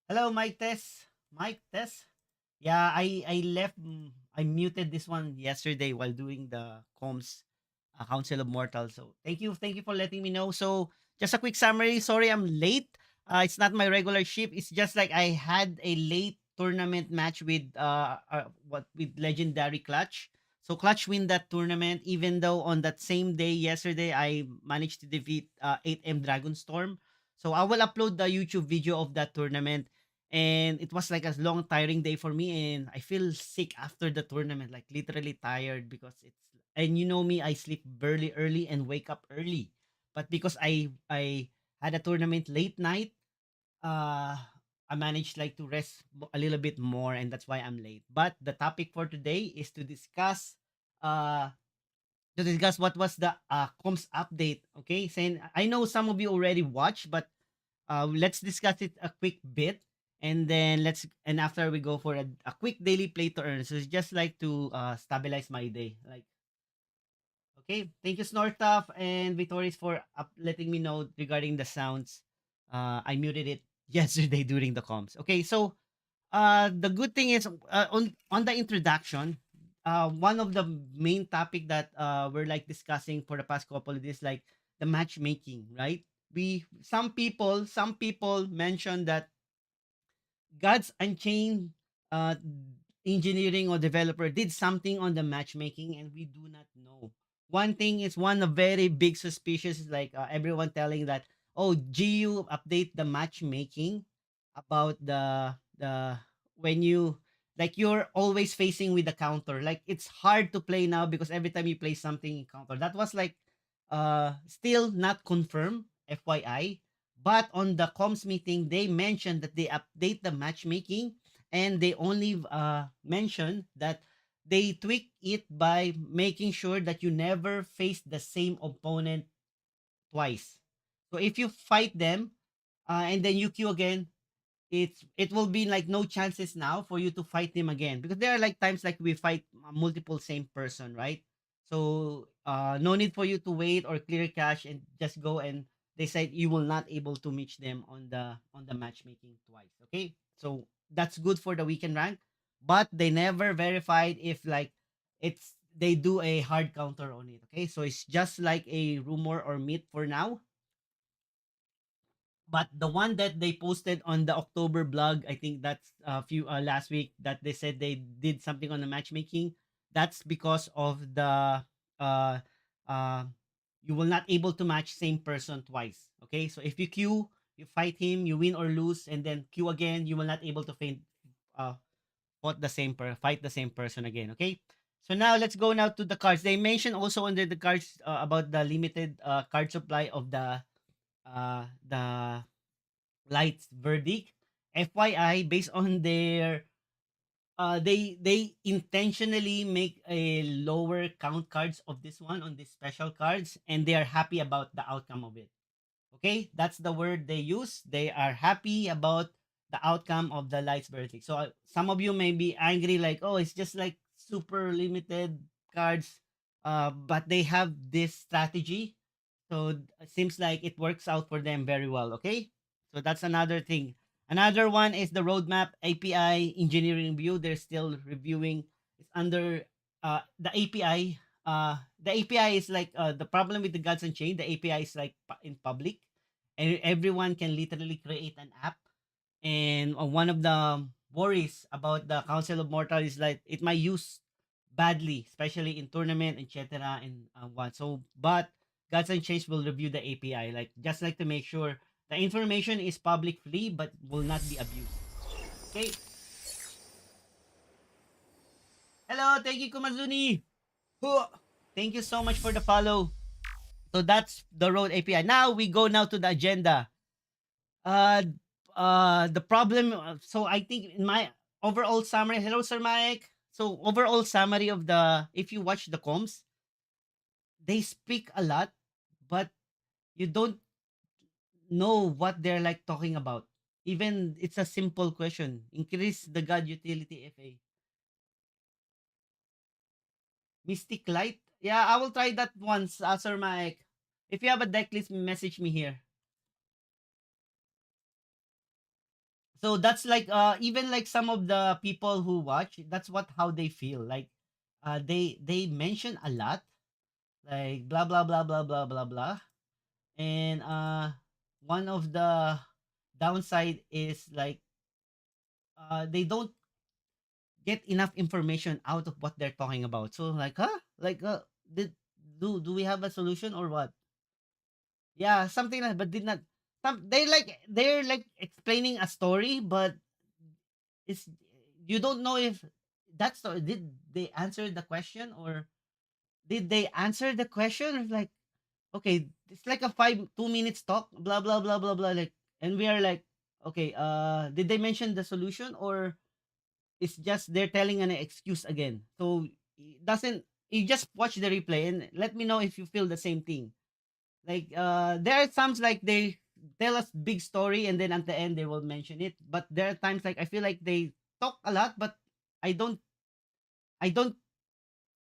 Hello, Mike Test. Mike Test. Yeah, I left. I muted this one yesterday while doing the comms Council of Mortals. So thank you for letting me know. So just a quick summary. Sorry, I'm late. It's not my regular shift. It's just like I had a late tournament match with what with legendary Clutch. So Clutch win that tournament. Even though on that same day yesterday I managed to defeat 8M Dragonstorm. So I will upload the YouTube video of that tournament, and it was like a long tiring day for me, and I feel sick after the tournament, like literally tired because it's and you know me, I sleep very early and wake up early. But because I had a tournament late night, uh I managed like to rest a little bit more, and that's why I'm late. But the topic for today is uh to discuss what was the comms update. Okay, saying I know some of you already watched, but let's discuss it a quick bit, and then and after we go for a quick daily play to earn. So it's just like to stabilize my day. Like, okay, thank you Snortaf and Vitoris for letting me know regarding the sounds. I muted it yesterday during the comms. Okay, so the good thing is on the introduction, one of the main topic that we're like discussing for the past couple of days, like the matchmaking, right? We some people mentioned that God's Unchained uh, engineering or developer did something on the matchmaking, and we do not know. One thing is one of very big suspicious is like everyone telling that, oh, GU update the matchmaking about the when you like you're always facing with the counter. Like it's hard to play now because every time you play something in counter. That was like still not confirmed, FYI. But on the comms meeting, they mentioned that they update the matchmaking, and they only mention that they tweak it by making sure that you never face the same opponent twice. So if you fight them and then you queue again, it will be like no chances now for you to fight them again, because there are like times like we fight multiple same person, right? So no need for you to wait or clear cache and just go, and they said you will not able to match them on the matchmaking twice. Okay, so that's good for the weekend rank, but they never verified if like it's they do a hard counter on it. Okay, so it's just like a rumor or myth for now. But the one that they posted on the October blog, I think that's a few last week, that they said they did something on the matchmaking. That's because of the uh uh you will not able to match same person twice. Okay, so if you queue, you fight him, you win or lose, and then queue again, you will not able to uh fight the same person again. Okay. So now let's go now to the cards. They mentioned also under the cards about the limited card supply of the Light's verdict. FYI, based on their they intentionally make a lower count cards of this one on these special cards, and they are happy about the outcome of it. Okay, that's the word they use. They are happy about the outcome of the Light's verdict. So some of you may be angry, like, oh, it's just like super limited cards, but they have this strategy, so it seems like it works out for them very well. Okay. So that's another thing. Another one is the roadmap API engineering view. They're still reviewing. It's under the API. The API is like the problem with the Gods Unchained. The API is like in public, and everyone can literally create an app. And one of the worries about the Council of Mortal is like it might use badly, especially in tournament, etc. And what so, but Gods and Chase will review the API, like just like to make sure the information is public free but will not be abused. Okay. Hello, thank you, Kumazuni. Huh. Thank you so much for the follow. So that's the road API. Now we go now to the agenda. Uh, the problem. So I think in my overall summary. Hello, Sir Mike. So overall summary of the if you watch the comms, they speak a lot, but you don't know what they're like talking about. Even it's a simple question. Increase the god utility FA. Mystic Light? Yeah, I will try that once, Sir Mike. If you have a deck list, message me here. So that's like even like some of the people who watch, that's what how they feel. Like they mention a lot, like blah blah blah blah blah blah blah. And one of the downside is like they don't get enough information out of what they're talking about. So like, huh? Like did do we have a solution or what? Yeah, something like, but did not they're like explaining a story, but it's you don't know if that's the did they answer the question, or did they answer the question? It's like, okay, it's like a 2 minutes talk, blah blah blah blah blah, like, and we are like, okay, did they mention the solution, or it's just they're telling an excuse again? So it doesn't you just watch the replay and let me know if you feel the same thing. Like there are times like they tell us big story and then at the end they will mention it. But there are times like I feel like they talk a lot, but I don't I don't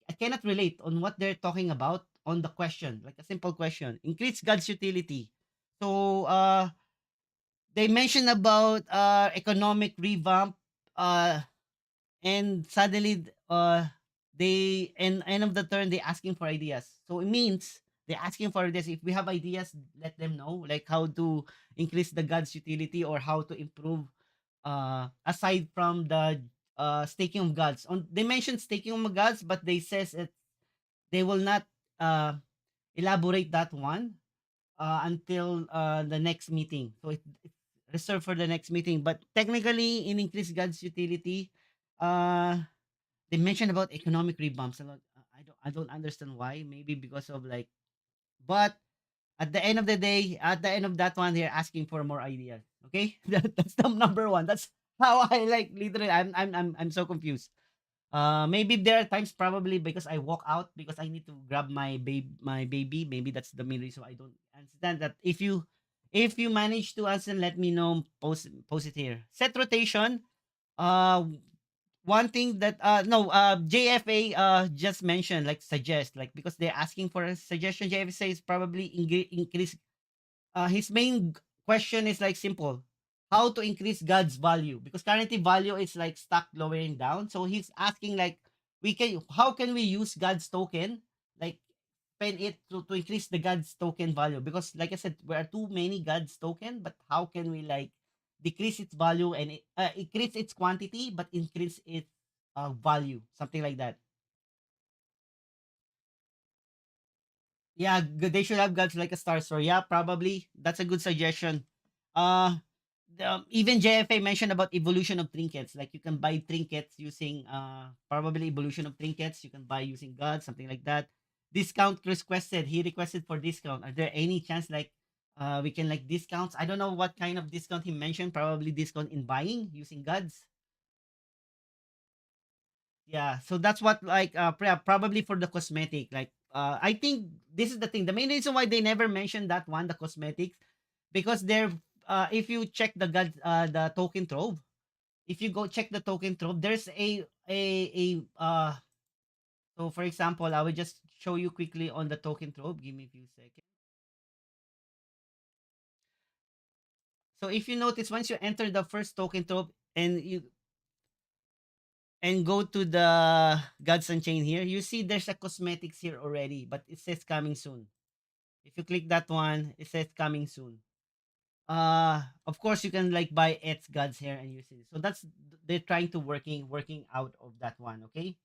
I cannot relate on what they're talking about on the question, like a simple question. Increase God's utility. So they mentioned about economic revamp, uh and suddenly they end of the turn they asking for ideas. So it means they're asking for ideas. If we have ideas, let them know, like how to increase the God's utility or how to improve aside from the staking of gods. On they mentioned staking of gods, but they says it they will not uh elaborate that one until the next meeting. So it's reserved for the next meeting. But technically, in increase God's utility, uh they mentioned about economic rebounds a lot. I don't understand why. Maybe because of like, but at the end of the day, at the end of that one, they're asking for more ideas. Okay, that's the number one. That's how I like literally. I'm so confused. Maybe there are times probably because I walk out because I need to grab my baby. Maybe that's the main reason I don't understand that. If you manage to answer, let me know. Post it here. Set rotation. Uh, One thing that JFA just mentioned, like suggest, like because they're asking for a suggestion. JFA says probably increase his main question is like simple: how to increase God's value, because currently value is like stuck lowering down. So he's asking like, we can how can we use God's token, like spend it to increase the God's token value, because like I said, there are too many God's token, but how can we like decrease its value and increase its quantity but increase its value, something like that. Yeah, they should have got like a star store. Yeah, probably. That's a good suggestion. Uh Even JFA mentioned about evolution of trinkets. Like you can buy trinkets using probably evolution of trinkets. You can buy using God, something like that. Discount requested. He requested for discount. Are there any chance like we can like discounts? I don't know what kind of discount he mentioned. Probably discount in buying using gods. Yeah, so that's what like probably for the cosmetic. Like I think this is the thing. The main reason why they never mentioned that one, the cosmetics, because they're if you check the token trove, if you go check the token trove, there's a so for example, I will just show you quickly on the token trove. Give me a few seconds. So if you notice, once you enter the first token trove and go to the Gods Unchained here, you see there's a cosmetics here already, but it says coming soon. If you click that one, it says coming soon. Of course you can like buy its gods here and use it. So that's they're trying to working out of that one, okay?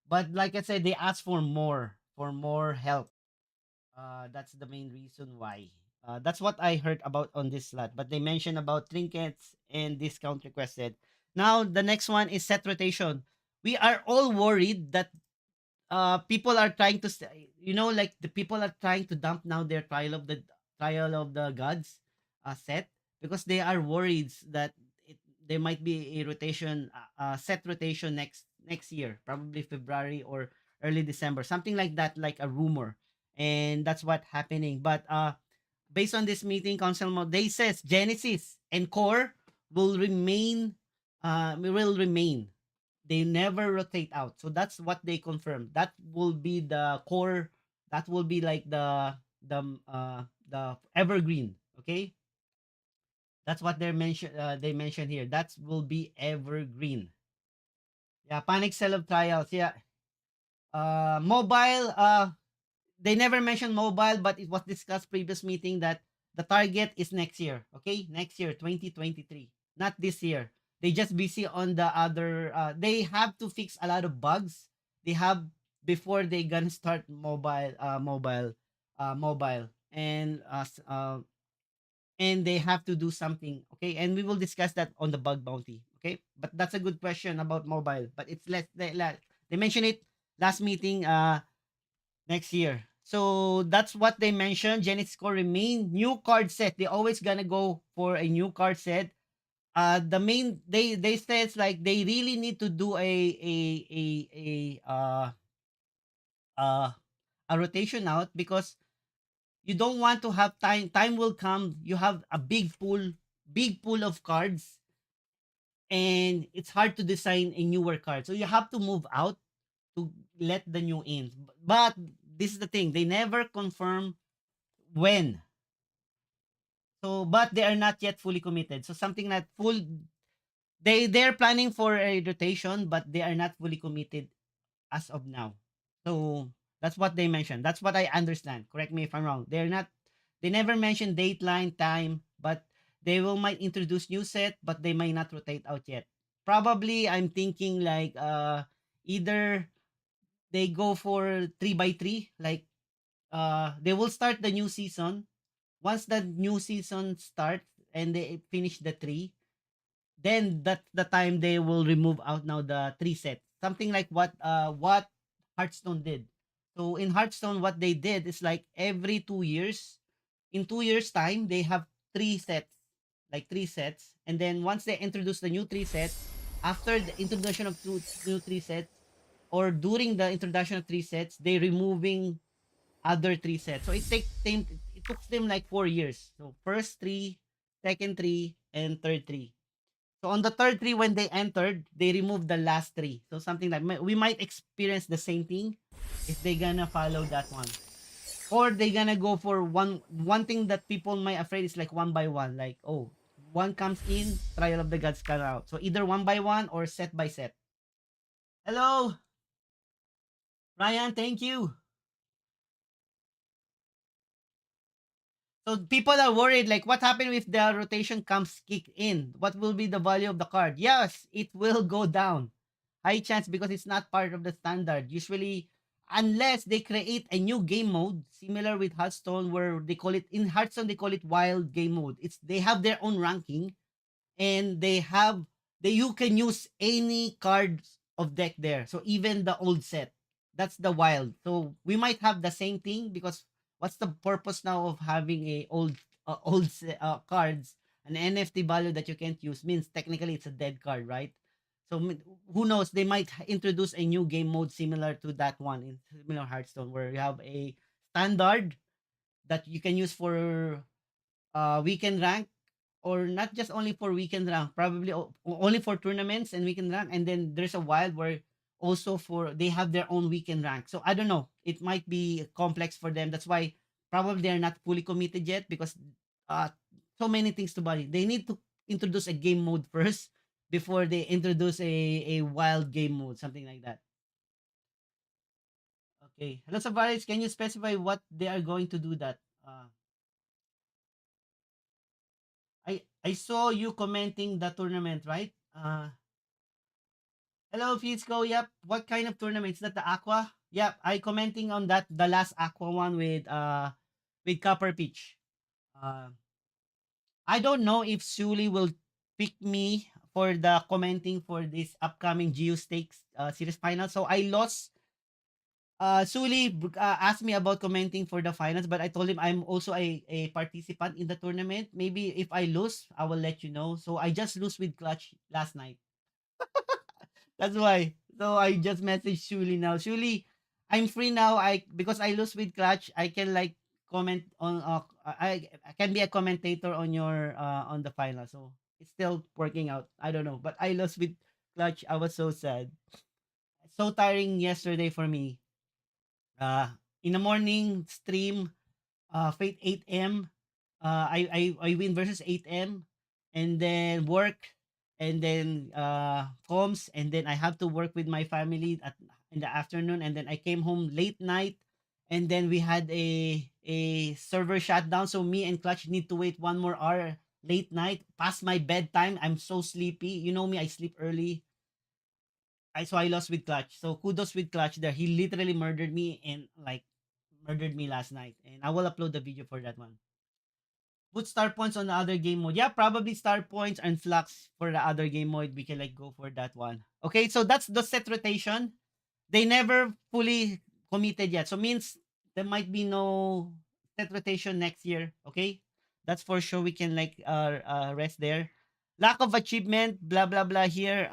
But like I said, they ask for more help. That's the main reason why. That's what I heard about on this slot. But they mentioned about trinkets and discount requested. Now the next one is set rotation. We are all worried that people are trying to like the people are trying to dump now their trial of the gods set, because they are worried that there might be a rotation set rotation next year, probably February or early December, something like that, like a rumor. And that's what happening. But based on this meeting, council mode, they says Genesis and Core will remain. They never rotate out. So that's what they confirmed. That will be the core. That will be like the evergreen. Okay. That's what they mentioned here. That will be evergreen. Yeah, panic sell of trials. Yeah. Mobile, they never mentioned mobile, but it was discussed previous meeting that the target is next year. Okay, next year, 2023, not this year. They just busy on the other. They have to fix a lot of bugs. They have before they gonna start mobile, and they have to do something. Okay, and we will discuss that on the bug bounty. Okay, but that's a good question about mobile. But it's less they mentioned it last meeting. Next year. So that's what they mentioned. Genix score remain new card set. They always gonna go for a new card set. The main they say it's like they really need to do uh a rotation out because you don't want to have time. Time will come. You have a big pool of cards, and it's hard to design a newer card. So you have to move out to let the new in. But this is the thing. They never confirm when. So, but they are not yet fully committed. So something that full they're planning for a rotation, but they are not fully committed as of now. So that's what they mentioned. That's what I understand. Correct me if I'm wrong. They never mentioned date line, time, but they will might introduce new set, but they might not rotate out yet. Probably I'm thinking like either they go for 3 by 3, like they will start the new season. Once the new season starts and they finish the three, then that's the time they will remove out now the three sets. Something like what Hearthstone did. So in Hearthstone, what they did is like every 2 years, in 2 years time, they have three sets, like three sets, and then once they introduce the new three sets, after the introduction of new three sets, or during the introduction of three sets, they removing other three sets. So it took them like 4 years. So first three, second three, and third three. So on the third three, when they entered, they removed the last three. So something like we might experience the same thing if they gonna follow that one. Or they gonna go for one thing that people might afraid is like one by one. Like, oh, one comes in, trial of the gods come out. So either one by one or set by set. Hello, Ryan, thank you. So people are worried, like what happened if the rotation comes kick in? What will be the value of the card? Yes, it will go down. High chance because it's not part of the standard. Usually, unless they create a new game mode, similar with Hearthstone, where they call it in Hearthstone they call it wild game mode. It's they have their own ranking, and you can use any cards of deck there. So even the old set, that's the wild. So we might have the same thing because what's the purpose now of having a cards, an NFT value that you can't use means technically it's a dead card, right? So who knows? They might introduce a new game mode similar to that one in similar Hearthstone, where you have a standard that you can use for weekend rank, or not just only for weekend rank, probably only for tournaments and weekend rank, and then there's a wild where also for they have their own weekend rank. So I don't know, it might be complex for them. That's why probably they're not fully committed yet, because uh so many things to buy. They need to introduce a game mode first before they introduce a wild game mode, something like that. Okay, hello Savaris, can you specify what they are going to do that? I saw you commenting the tournament, right? Hello, Fisco. Yep. What kind of tournament? Is that the Aqua? Yep. I commenting on that, the last Aqua one with Copper Peach. Uh I don't know if Suli will pick me for the commenting for this upcoming Geo Stakes series final. So I lost. Suli asked me about commenting for the finals, but I told him I'm also a participant in the tournament. Maybe if I lose, I will let you know. So I just lose with Clutch last night. That's why. So I just messaged Shuli now. Shuli, I'm free now. I because I lose with Clutch, I can like comment on I can be a commentator on the final. So it's still working out. I don't know, but I lost with Clutch. I was so sad. So tiring yesterday for me. Uh in the morning stream, Fate 8M. I win versus 8M. and then work, and then comms, and then I have to work with my family in the afternoon, and then I came home late night, and then we had a server shutdown, so me and Clutch need to wait 1 more hour late night past my bedtime. I'm so sleepy. You know me, I sleep early. I lost with Clutch. So kudos with Clutch there. He literally murdered me and like murdered me last night. And I will upload the video for that one. Put star points on the other game mode. Yeah, probably star points and flux for the other game mode. We can like go for that one. Okay, so that's the set rotation. They never fully committed yet. So means there might be no set rotation next year. Okay, that's for sure. We can like rest there. Lack of achievement, blah blah blah here.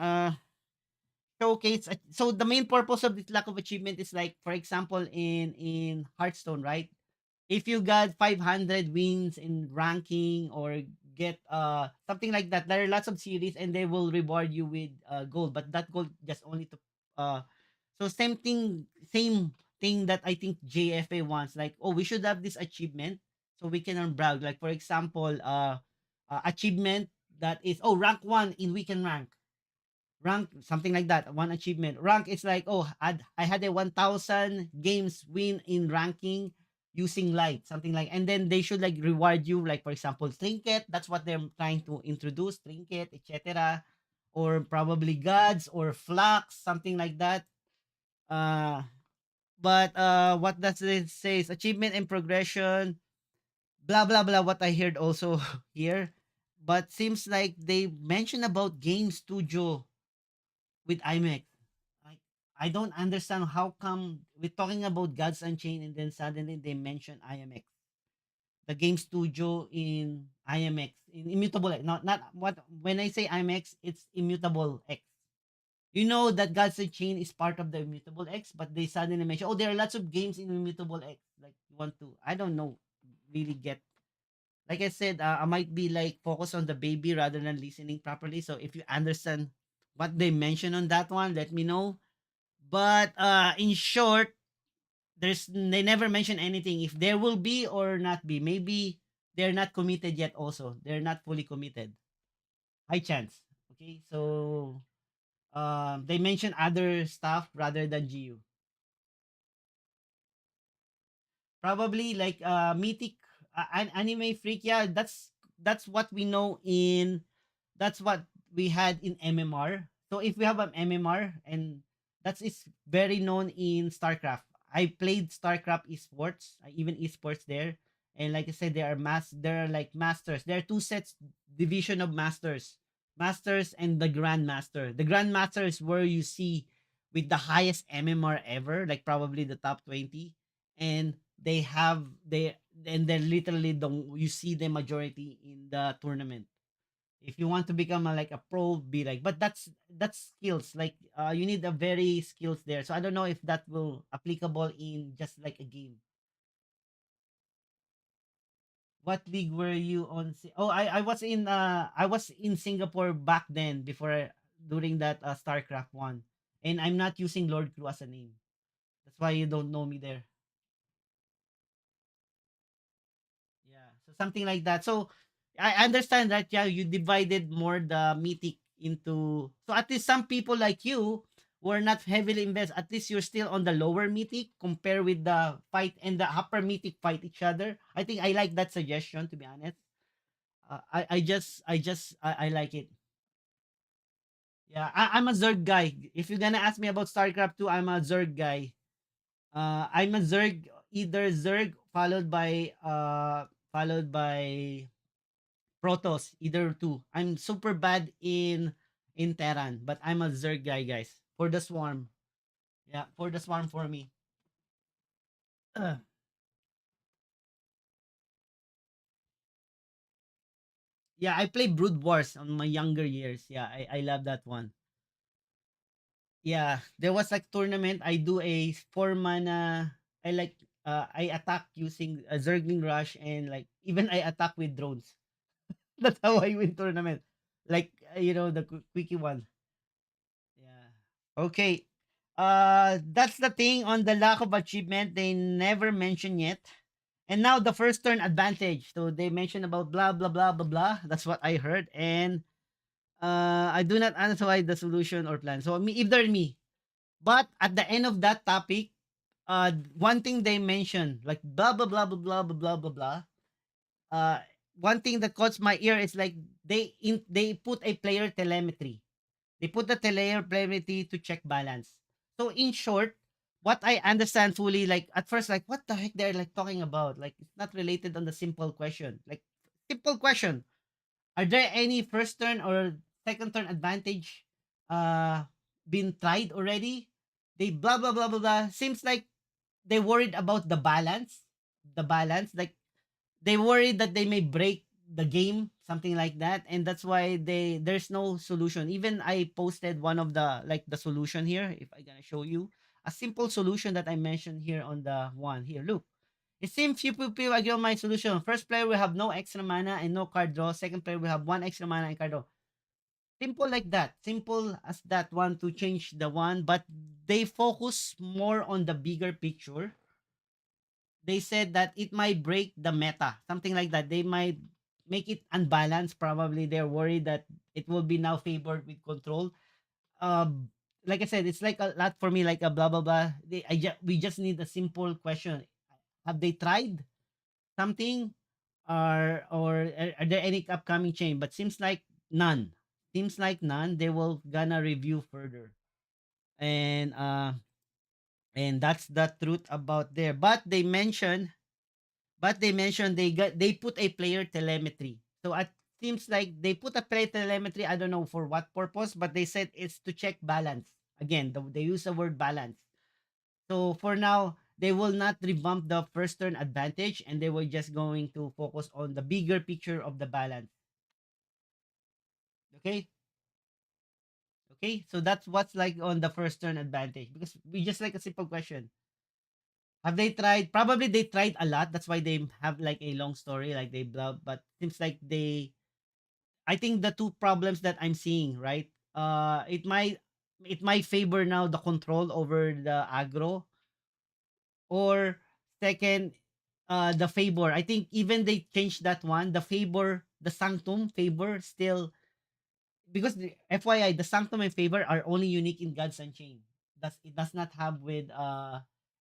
Showcase. So the main purpose of this lack of achievement is like, for example, in Hearthstone, right? If you got 500 wins in ranking or get something like that, there are lots of series and they will reward you with gold, but that gold just only to uh so same thing that I think JFA wants, like, oh, we should have this achievement so we can brag, like for example achievement that is, oh, rank 1 in weekend rank, something like that, one achievement rank is like, oh, I had a 1000 games win in ranking using light, something like, and then they should like reward you, like for example trinket, that's what they're trying to introduce, trinket, etc., or probably gods or flux, something like that. uh but what does it say is achievement and progression, blah blah blah, what I heard also here. But seems like they mentioned about game studio with IMAX. Like, I don't understand how come we're talking about Gods Unchained and then suddenly they mention IMX, the game studio in IMX, in Immutable X. Not what when I say IMX, it's Immutable X. You know that Gods Unchained is part of the Immutable X, but they suddenly mention, oh, there are lots of games in Immutable X. Like, you want to, I don't know, really get. Like I said, I might be like focused on the baby rather than listening properly. So if you understand what they mention on that one, let me know. But in short, they never mention anything if there will be or not be. Maybe they're not committed yet also. They're not fully committed. High chance. Okay? So they mention other stuff rather than GU. Probably like Mythic, Anime Freak. Yeah, that's what we know in, that's what we had in MMR. So if we have an MMR, and that is very known in StarCraft. I played StarCraft esports, even esports there. And like I said, there are like masters. There are two sets division of masters. Masters and the Grandmaster. The Grandmaster is where you see with the highest MMR ever, like probably the top 20. And they and they're literally the, you see the majority in the tournament. If you want to become like a pro, be like, but that's skills, like you need a very skills there. So I don't know if that will applicable in just like a game. What league were you on? Oh, I was in Singapore back then, before, during that StarCraft one, and I'm not using Lord Crew as a name. That's why you don't know me there. Yeah, so something like that. So I understand that, yeah, you divided more the mythic into, so at least some people like you who are not heavily invested, at least you're still on the lower mythic compare with the fight, and the upper mythic fight each other. I think I like that suggestion, to be honest. I like it. Yeah, I'm a Zerg guy. If you're gonna ask me about StarCraft 2, I'm a Zerg guy. I'm a Zerg, either Zerg followed by Protoss, either two. I'm super bad in Terran, but I'm a Zerg guy, guys. For the swarm. Yeah, for the swarm for me. Ugh. Yeah, I play Brood Wars on my younger years. Yeah, I love that one. Yeah, there was like tournament. I do a 4 mana. I like I attack using a Zergling Rush, and like even I attack with drones. That's how I win tournament. Like the quickie one. Yeah. Okay. That's the thing on the lack of achievement. They never mention yet. And now the first turn advantage. So they mentioned about blah blah blah blah blah. That's what I heard. And I do not answer why the solution or plan. So me, either me. But at the end of that topic, one thing they mentioned, like blah blah blah blah blah blah blah blah blah. Uh, one thing that caught my ear is like they put a player telemetry. They put the player telemetry to check balance. So in short, what I understand fully, like at first, like what the heck they're like talking about? Like it's not related on the simple question. Like simple question: are there any first turn or second turn advantage been tried already? They blah blah blah blah blah. Seems like they worried about the balance. The balance. Like they worried that they may break the game, something like that. And that's why there's no solution. Even I posted one of the like the solution here, if I gonna show you. A simple solution that I mentioned here on the one here. Look. It seems few people agree on my solution. First player will have no extra mana and no card draw. Second player will have one extra mana and card draw. Simple like that. Simple as that one to change the one. But they focus more on the bigger picture. They said that it might break the meta. Something like that. They might make it unbalanced. Probably they're worried that it will be now favored with control. Like I said, it's like a lot for me, like a blah blah blah. We just need a simple question. Have they tried something or are there any upcoming change? But seems like none. Seems like none. They will gonna review further. And and that's the truth about there. But they mentioned they put a player telemetry. So it seems like they put a player telemetry. I don't know for what purpose, but they said it's to check balance. Again, they use the word balance. So for now, they will not revamp the first turn advantage and they were just going to focus on the bigger picture of the balance. Okay? Okay? So that's what's like on the first turn advantage because we just like a simple question. Have they tried? Probably they tried a lot. That's why they have like a long story, like they blah. But seems like I think the two problems that I'm seeing, right? It might favor now the control over the aggro or second the favor. I think even they changed that one. The favor, the sanctum favor still because FYI, the sanctum and favor are only unique in Gods Unchained. It does not have with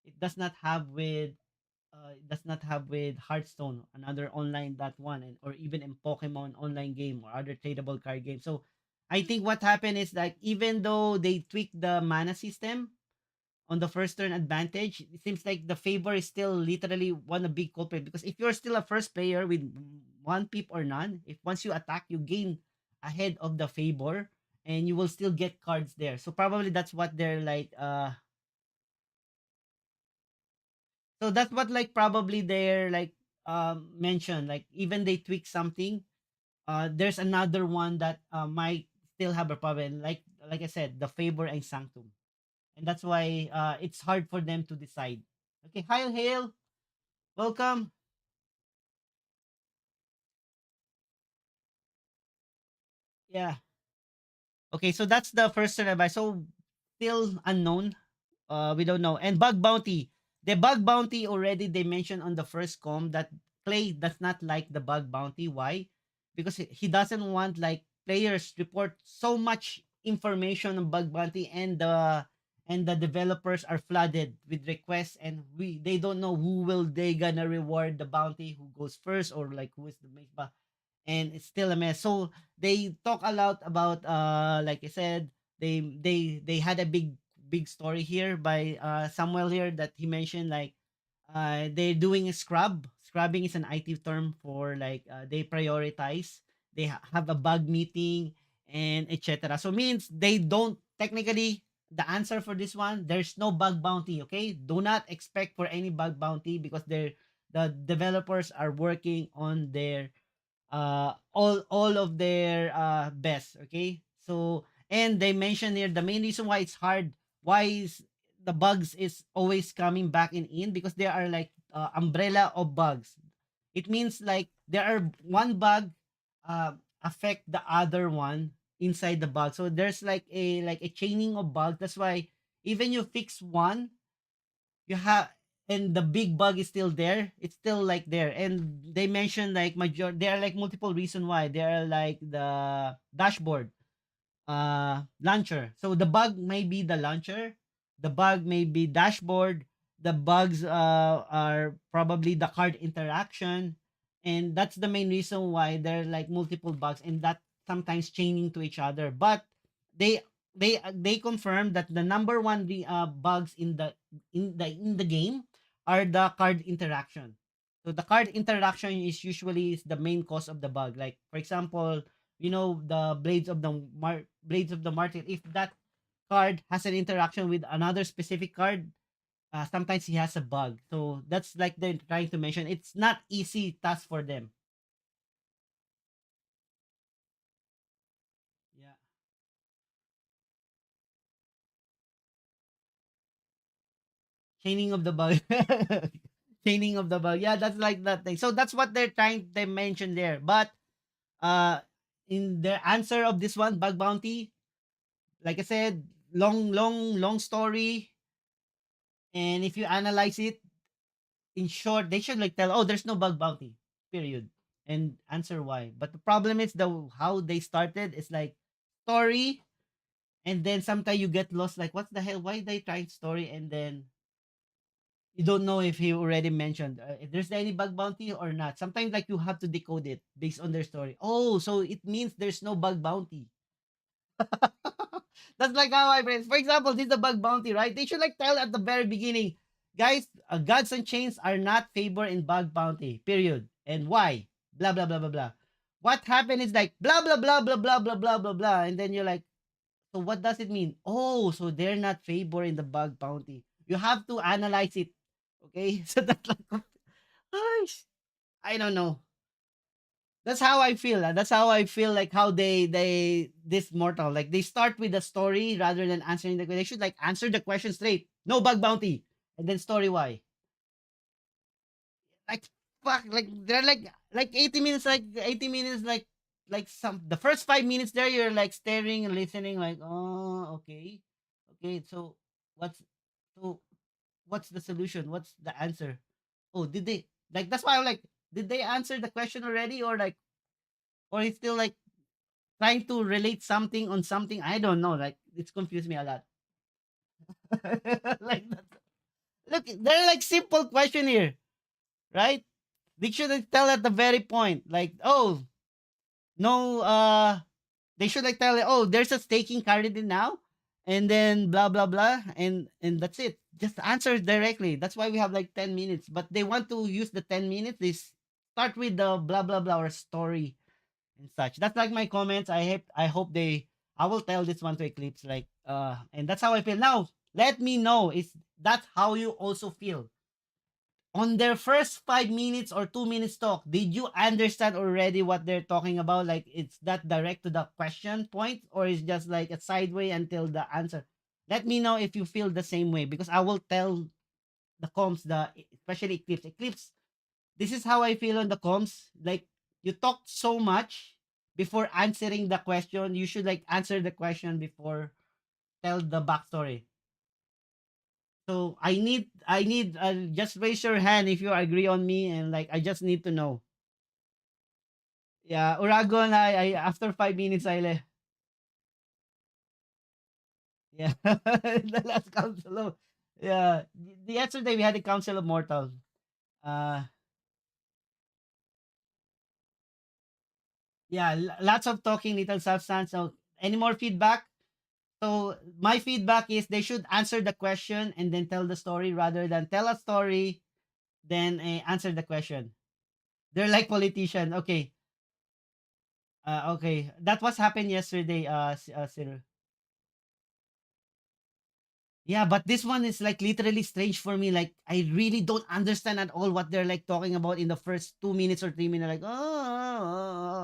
it does not have with it does not have with Hearthstone, another online that one, and or even in Pokemon online game or other tradable card games. So I think what happened is that even though they tweaked the mana system, on the first turn advantage, it seems like the favor is still literally one a big culprit because if you're still a first player with one pip or none, if once you attack, you gain ahead of the favor and you will still get cards there. So probably that's what they're like so that's what like probably they're like mentioned like even they tweak something there's another one that might still have a problem like I said the favor and sanctum and that's why it's hard for them to decide. Okay, hi, Hale, welcome. Yeah. Okay, so that's the first advice. So still unknown. We don't know. And bug bounty. The bug bounty already they mentioned on the first com that Clay does not like the bug bounty. Why? Because he doesn't want like players report so much information on bug bounty and the developers are flooded with requests and they don't know who will they gonna reward the bounty, who goes first or like who is the main and it's still a mess. So they talk a lot about like I said, they had a big story here by Samuel here that he mentioned like they're doing a scrub. Scrubbing is an IT term for like they prioritize. They have a bug meeting and etc. So means they don't technically the answer for this one. There's no bug bounty. Okay, do not expect for any bug bounty because the developers are working on their all of their best. Okay, so and they mentioned here the main reason why it's hard, why is the bugs is always coming back in because there are like umbrella of bugs. It means like there are one bug affect the other one inside the bug, so there's like a chaining of bugs. That's why even you fix one, you have and the big bug is still there. It's still like there. And they mentioned like there are like multiple reason why. There are like the dashboard launcher. So the bug may be the launcher, the bug may be dashboard, the bugs are probably the card interaction, and that's the main reason why there are like multiple bugs and that sometimes chaining to each other. But they they confirm that the number one bugs in the game are the card interaction. So the card interaction is usually is the main cause of the bug. Like for example, the blades of the martyr, if that card has an interaction with another specific card, sometimes he has a bug. So that's like they're trying to mention it's not easy task for them. Yeah. Chaining of the bug. Chaining of the bug. Yeah, that's like that thing. So that's what they're trying to mention there. But uh in the answer of this one, bug bounty, like I said, long story. And if you analyze it, in short, they should like tell, oh, there's no bug bounty, period, and answer why. But the problem is the how they started is like story, and then sometimes you get lost. Like, what's the hell? Why they trying story, and then you don't know if he already mentioned if there's any bug bounty or not. Sometimes like you have to decode it based on their story. Oh, so it means there's no bug bounty. That's like how I read. For example, this is a bug bounty, right? They should like tell at the very beginning, guys, gods and chains are not favor in bug bounty. Period. And why? Blah blah blah blah blah. What happened is like blah blah blah blah blah blah blah blah blah, and then you're like, so what does it mean? Oh, so they're not favor in the bug bounty. You have to analyze it. Okay, so that's like, gosh, I don't know. That's how I feel. That's how I feel like how they this mortal like they start with the story rather than answering the question. They should like answer the question straight. No bug bounty, and then story why. Like fuck, like they're like 80 minutes, like 80 minutes, like some the first 5 minutes there you're like staring and listening like oh okay, okay what's so what's the solution? What's the answer? Oh, did they like that's why I'm like did they answer the question already or like or it's still like trying to relate something on something. I don't know. Like it's confused me a lot. Like look, they're like simple question here, right? They should like tell at the very point, like, oh no, they should like tell, oh, there's a staking carded in now, and then blah blah blah, and that's it. Just answer directly. That's why we have like 10 minutes. But they want to use the 10 minutes. They start with the blah blah blah or story and such. That's like my comments. I hope they I will tell this one to Eclipse like and that's how I feel. Now, let me know is that how you also feel. On their first 5 minutes or 2 minutes talk, did you understand already what they're talking about? Like it's that direct to the question point, or is just like a sideway until the answer? Let me know if you feel the same way because I will tell the comms, the especially Eclipse. Eclipse, this is how I feel on the comms. Like you talk so much before answering the question. You should like answer the question before tell the backstory. So I need just raise your hand if you agree on me and like I just need to know. Yeah, Uragon, I after 5 minutes I left. Yeah, the last council of yeah. The yesterday we had the council of mortal. Uh, yeah, lots of talking, little substance. So any more feedback? So my feedback is they should answer the question and then tell the story rather than tell a story then answer the question. They're like politician. Okay. Okay. That was happened yesterday. Cyril. Yeah, but this one is like literally strange for me. Like I really don't understand at all what they're like talking about in the first 2 minutes or 3 minutes. Like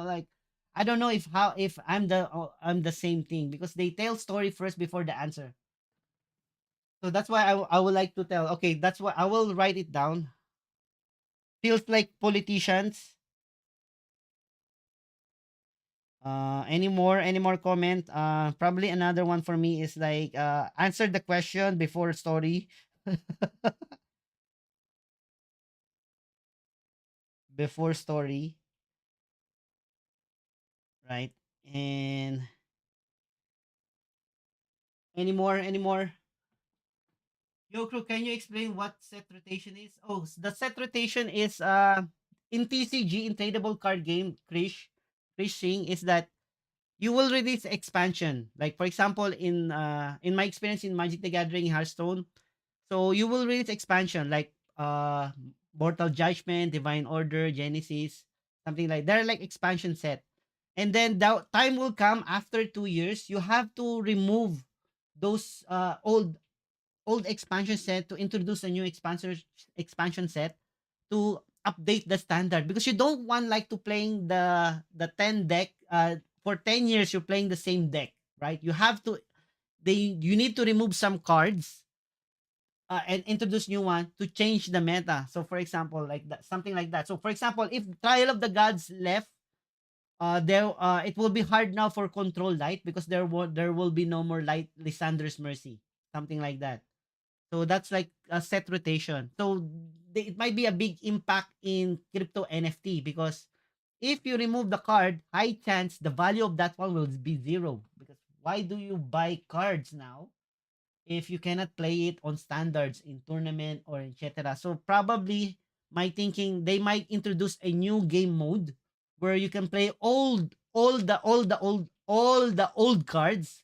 like I don't know if I'm the same thing because they tell story first before the answer. So that's why I would like to tell. Okay, that's why I will write it down. Feels like politicians. Any more comment? Probably another one for me is like answer the question before story. before story, right? And any more? Yokro, can you explain what set rotation is? Oh, the set rotation is in TCG in tradable card game, Krish Singh, is that you will release expansion. Like for example, in my experience in Magic the Gathering Hearthstone, so you will release expansion like Mortal Judgment, Divine Order, Genesis, something like they're like expansion set. And then the time will come after 2 years, you have to remove those old expansion set to introduce a new expansion set to update the standard because you don't want like to playing the 10 deck for 10 years you're playing the same deck, right? You have to you need to remove some cards and introduce new one to change the meta. So for example, like that, something like that. So for example, if Trial of the Gods left, there it will be hard now for Control Light because there will be no more Light Lysander's Mercy, something like that. So that's like a set rotation. So it might be a big impact in crypto NFT because if you remove the card, high chance the value of that one will be zero. Because why do you buy cards now if you cannot play it on standards in tournament or etc. So probably my thinking they might introduce a new game mode where you can play all the old cards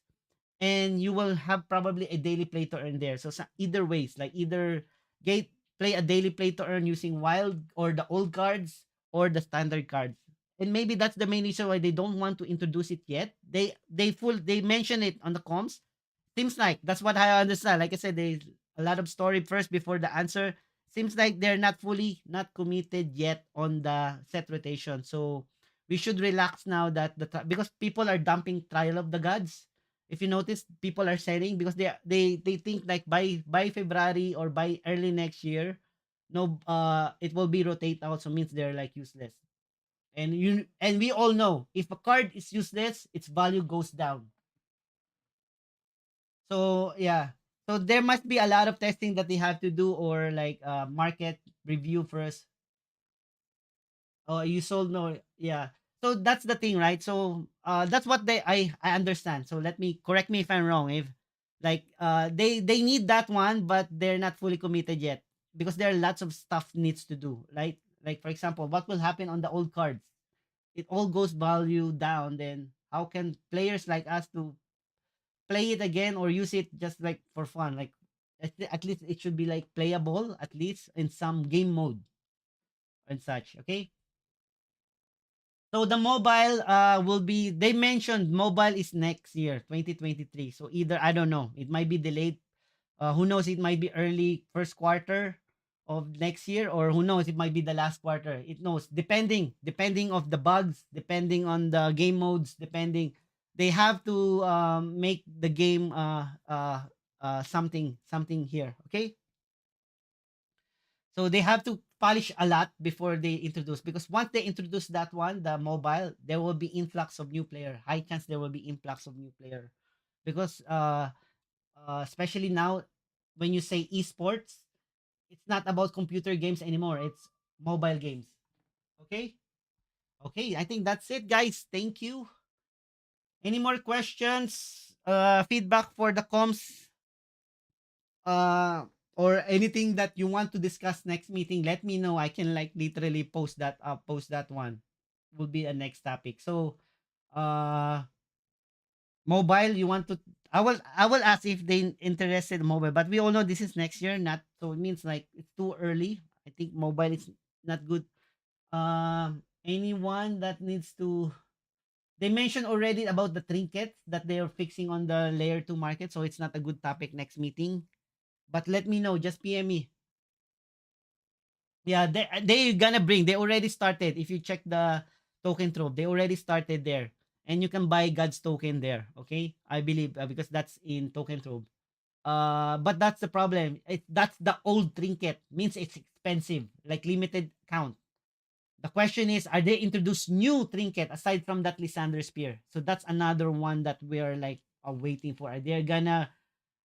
and you will have probably a daily play to earn there. So either ways, like either gate play a daily play to earn using wild or the old cards or the standard cards. And maybe that's the main reason why they don't want to introduce it yet. They mention it on the comms. Seems like that's what I understand. Like I said, there's a lot of story first before the answer. Seems like they're not committed yet on the set rotation. So we should relax now that because people are dumping Trial of the Gods. If you notice, people are selling because they think like by February or by early next year, no it will be rotate out, so means they're like useless. And we all know if a card is useless, its value goes down. So yeah. So there must be a lot of testing that they have to do or like market review first. Oh, you sold no, yeah. So that's the thing, right? So that's what I understand. So let me correct me if I'm wrong. If like they need that one, but they're not fully committed yet because there are lots of stuff needs to do, right? Like for example, what will happen on the old cards? It all goes value down. Then how can players like us to play it again or use it just like for fun? Like at least it should be like playable at least in some game mode and such. Okay. So the mobile will be they mentioned mobile is next year, 2023. So either I don't know, it might be delayed. Who knows, it might be early first quarter of next year or who knows, it might be the last quarter. It knows depending of the bugs, depending on the game modes, depending they have to make the game something here, okay? So they have to polish a lot before they introduce because once they introduce that one, the mobile, there will be influx of new player. High chance there will be influx of new player because especially now when you say esports, it's not about computer games anymore. It's mobile games. Okay? Okay, I think that's it guys. Thank you. Any more questions? Feedback for the comms uh or anything that you want to discuss next meeting, let me know. I can like literally post that one. Will be a next topic. So uh mobile you want to I will ask if they interested in mobile, but we all know this is next year, not so it means like it's too early. I think mobile is not good. Anyone that needs to they mentioned already about the trinkets that they are fixing on the layer 2 market, so it's not a good topic next meeting. But let me know, just PM me. Yeah, they gonna bring. They already started. If you check the token trove, they already started there, and you can buy God's token there. Okay, I believe because that's in token trove. But that's the problem. That's the old trinket. Means it's expensive, like limited count. The question is, are they introduce new trinket aside from that Lysander spear? So that's another one that we are like waiting for. Are they gonna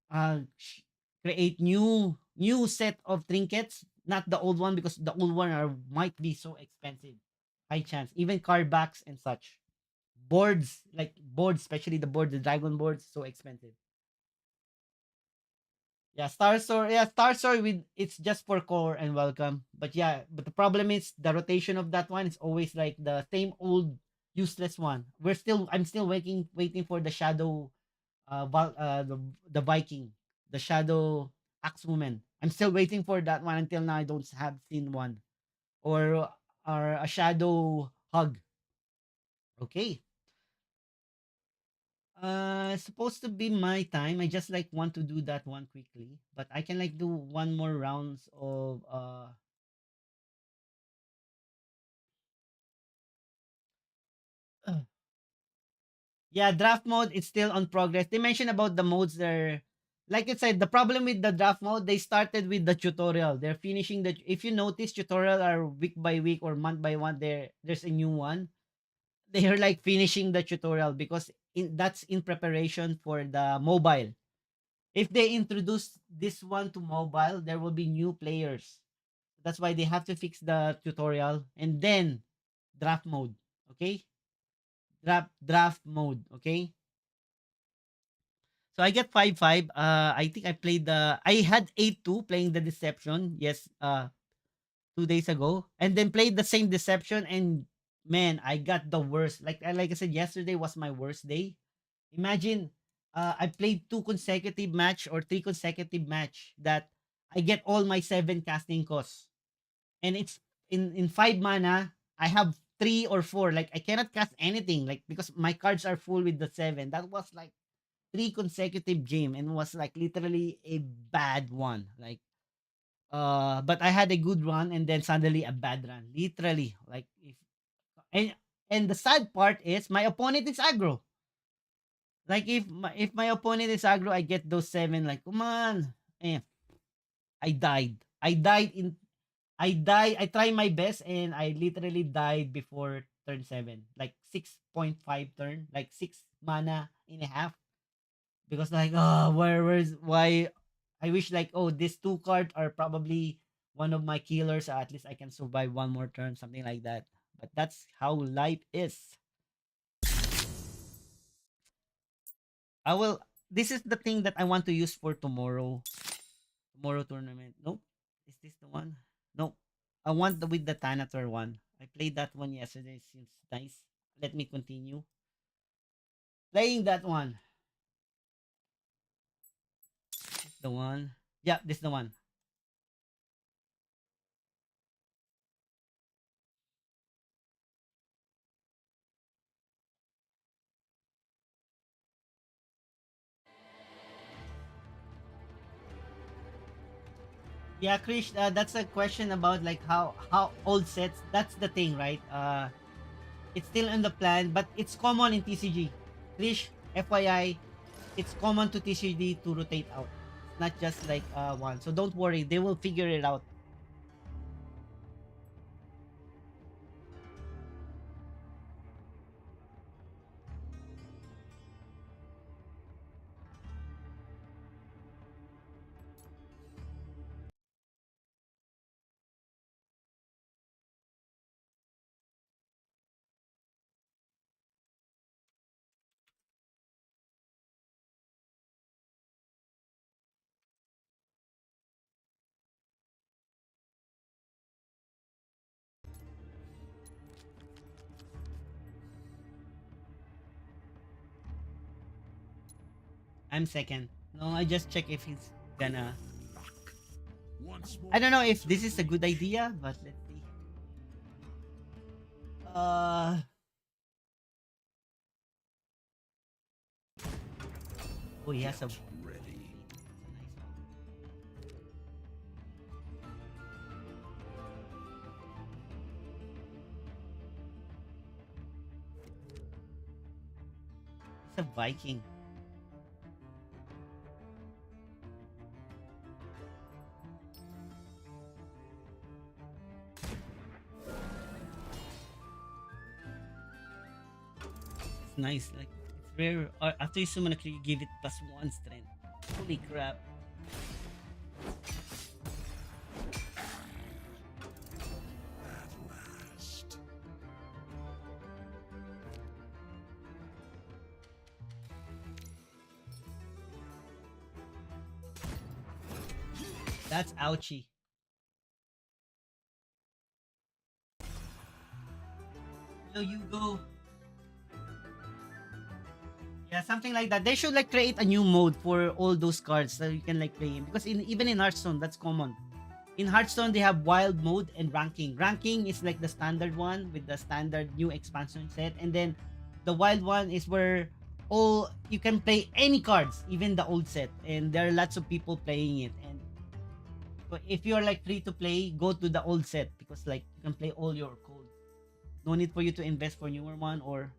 uh, sh- create new set of trinkets, not the old one because the old one are might be so expensive. High chance. Even car backs and such. Boards, like boards, especially the board, the dragon boards, so expensive. Yeah, Star Sword. Yeah, Star Sword with it's just for core and welcome. But yeah, but the problem is the rotation of that one is always like the same old useless one. I'm still waiting for the shadow the Viking, the shadow axewoman. I'm still waiting for that one until now I don't have seen one. Or a shadow hug. Okay. It's supposed to be my time. I just like want to do that one quickly, but I can like do one more rounds of yeah, draft mode is still on progress. They mentioned about the modes there. Like I said, the problem with the draft mode, they started with the tutorial. They're finishing the if you notice tutorial are week by week or month by month there's a new one. They're like finishing the tutorial because that's in preparation for the mobile. If they introduce this one to mobile, there will be new players. That's why they have to fix the tutorial and then draft mode. Okay? Draft mode. Okay? So I get 5-5. I think I had 8-2 playing the deception. Yes, 2 days ago. And then played the same deception and man, I got the worst. Like I said, yesterday was my worst day. Imagine I played two consecutive match or three consecutive match that I get all my seven casting costs. And it's in five mana, I have three or four. Like I cannot cast anything, like because my cards are full with the seven. That was like three consecutive game and was like literally a bad one. Like but I had a good run and then suddenly a bad run. Literally. Like if and and the sad part is my opponent is aggro. Like if my opponent is aggro, I get those seven. Like come on, eh, I died. I try my best and I literally died before turn 7. Like 6.5 turn, like 6 mana and a half. Because like where's why I wish like these two cards are probably one of my killers. At least I can survive one more turn, something like that. But that's how life is. I will this is the thing that I want to use for tomorrow. Tomorrow tournament. Nope. Is this the one? Nope. I want with the Thanator one. I played that one yesterday. Seems nice. Let me continue. Playing that one. This the one. Yeah, this the one. Yeah, Krish, that's a question about like how old sets. That's the thing, right? It's still in the plan, but it's common in TCG. Krish, FYI, it's common to TCG to rotate out. It's not just like one. So don't worry, they will figure it out. I'm second. No, I just check if he's gonna. I don't know if this is a good idea, but let's see. Uh oh, he has a ready. It's a Viking. It's nice. Like it's rare. After you summon a creature, you give it +1 strength. Holy crap! That's ouchie. So you go. Yeah, something like that. They should like create a new mode for all those cards that you can like play in because in even in Hearthstone that's common. In Hearthstone they have wild mode and ranking. Ranking is like the standard one with the standard new expansion set, and then the wild one is where all you can play any cards, even the old set, and there are lots of people playing it. And if you're like free to play, go to the old set because like you can play all your code. No need for you to invest for newer one or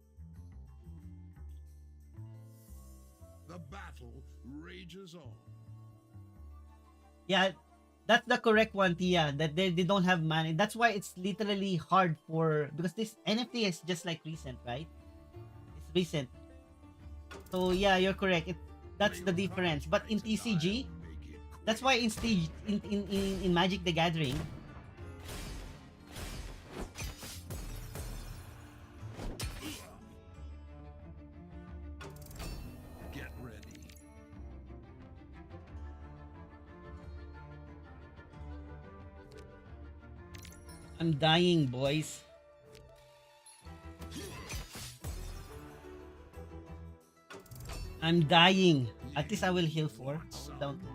The battle rages on. yeah, that's the correct one, Tia. That they don't have money. That's why it's literally hard for because this NFT is just like recent, right? It's recent. So yeah, you're correct. That's Play the your difference. cards But right in and TCG, I'll make it that's quick. why in stage in Magic the Gathering, Get ready. I'm dying, boys. I'm dying. At least I will heal You four. want I will some? down to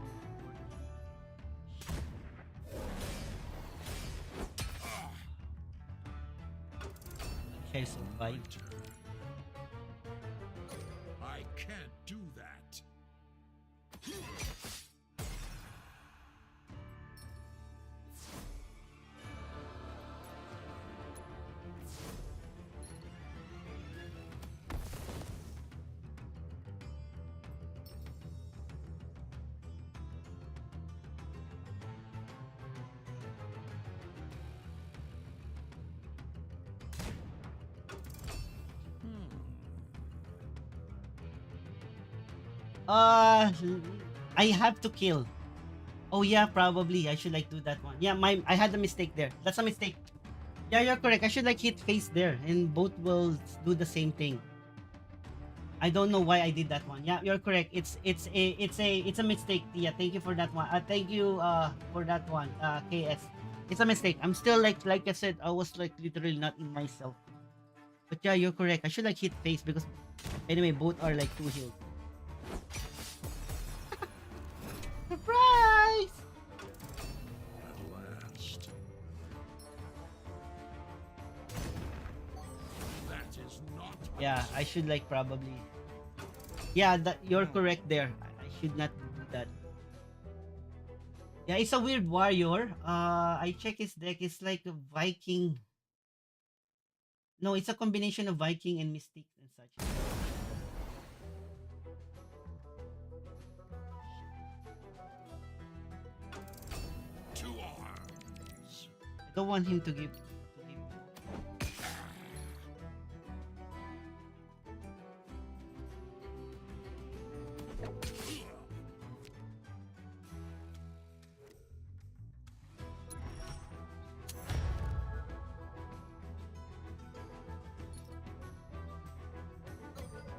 share My survive. turn. I can't do that. Hmm. Uh, I have to kill. Oh yeah, probably I should like do that one. Yeah, I had a mistake there. That's a mistake. Yeah, you're correct. I should like hit face there, and both will do the same thing. I don't know why I did that one. Yeah, you're correct. It's a mistake. Yeah, thank you for that one. Thank you for that one. KS. It's a mistake. I'm still like I said, I was like literally not in myself. But yeah, you're correct. I should like hit face because anyway, both are like two healed. Surprise! At last. That is not Yeah, I possible. should like probably. Yeah, that you're Hmm. correct there. I should not do that. Yeah, it's a weird warrior. I check his deck. It's like a Viking. No, it's a combination of Viking and Mystic and such. To arms. I don't want him to give.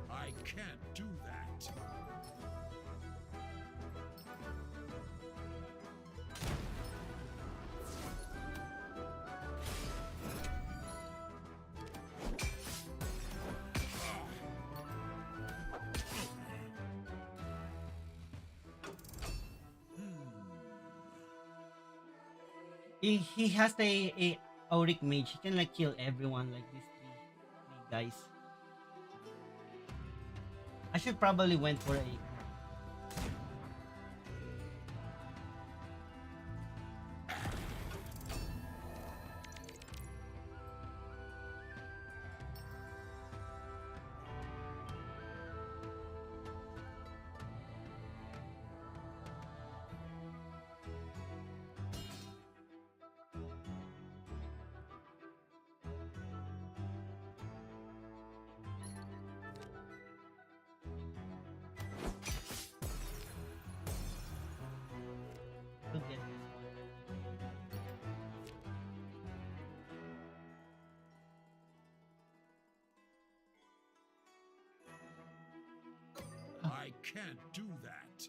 I can't do that. He has a auric mage. He can like kill everyone like these three guys. I should probably went for a to get this one. I can't do that.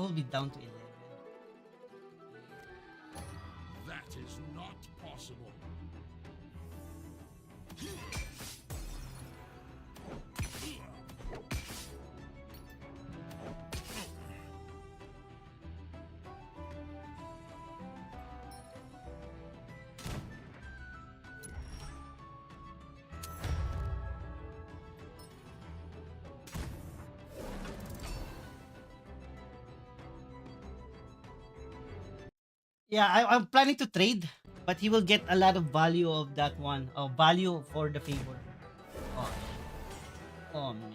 I will be down to 11. That is not possible. Yeah, I'm planning to trade, but he will get a lot of value of that one. Value for the favor. Oh, oh man.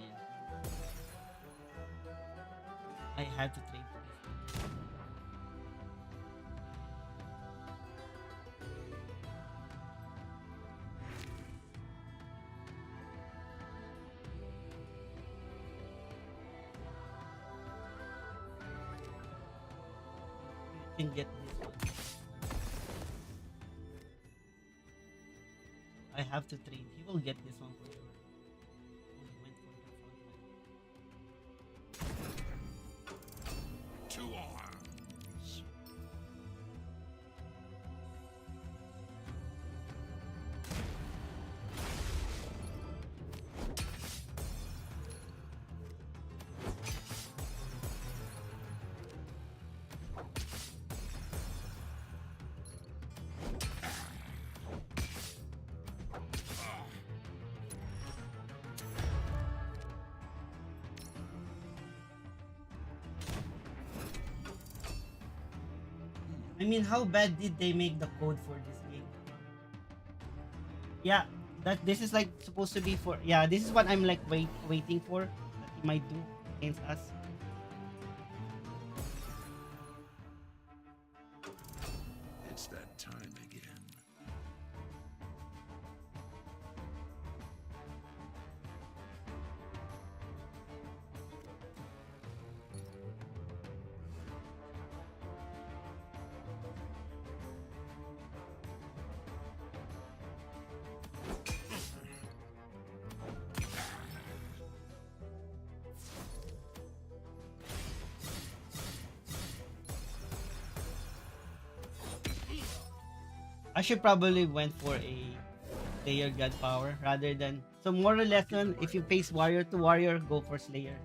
I had to trade to this one. You can get this one. I have to trade. He will get this one for sure. Oh, he went for the front line. To arms. I mean, how bad did they make the code for this game? Yeah, that this is like supposed to be for. Yeah, this is what I'm like waiting for that he might do against us. It's that time again. I should probably went for a Slayer God power rather than so moral lesson. If you face warrior to warrior, go for Slayer.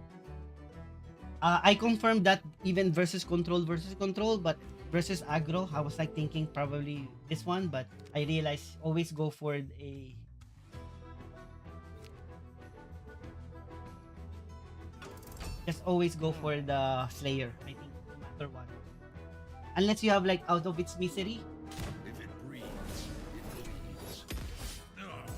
I confirmed that even versus control, but versus aggro, I was like thinking probably this one, but I realized always go for a just always go for the Slayer. I think no matter what, unless you have like out of its misery. If it breathes, it bleeds. Ugh.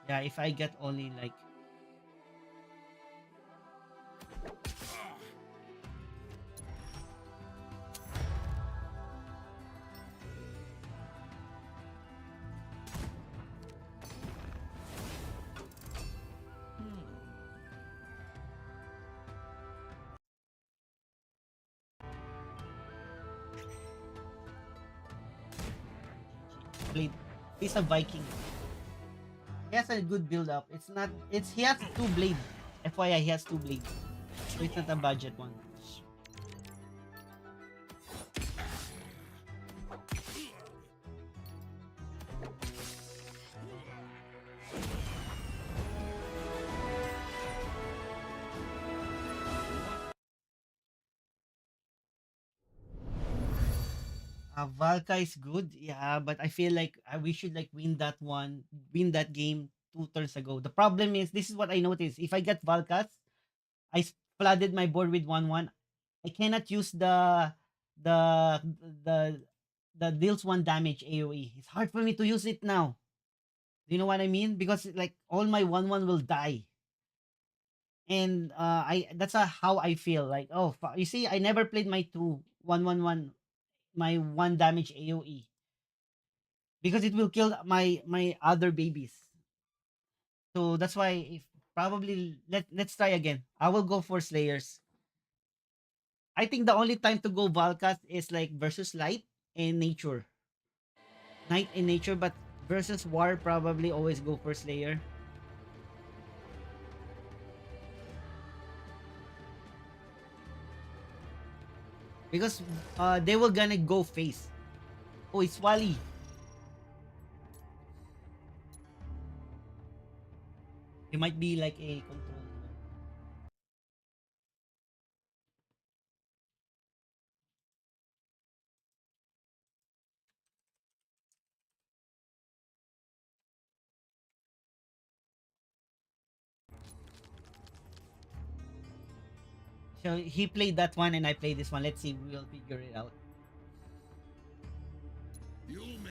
Yeah, if I get only like blade, he's a Viking. He has a good build up. It's not. It's he has two blade. FYI, he has two blade, so To it's not a budget one. arms. Valka is good, yeah, but I feel like we should like win that one, win that game 2 turns ago. The problem is this is what I noticed. If I get Valkas, flooded my board with 1-1. I cannot use the the the deals one damage AoE. It's hard for me to use it now. Do you know what I mean? Because like all my 1-1 will die. And I that's how I feel like you see I never played my 2-1-1-1 my 1 damage AoE because it will kill my other babies. So that's why if probably let's try again. I will go for Slayers. I think the only time to go Valkas is like versus light and nature. Night and nature, but versus war probably always go first layer. Because they were gonna go face. Oh, it's Wally. He might be like a control. So he played that one and I played this one. Let's see, we'll figure it out. You'll make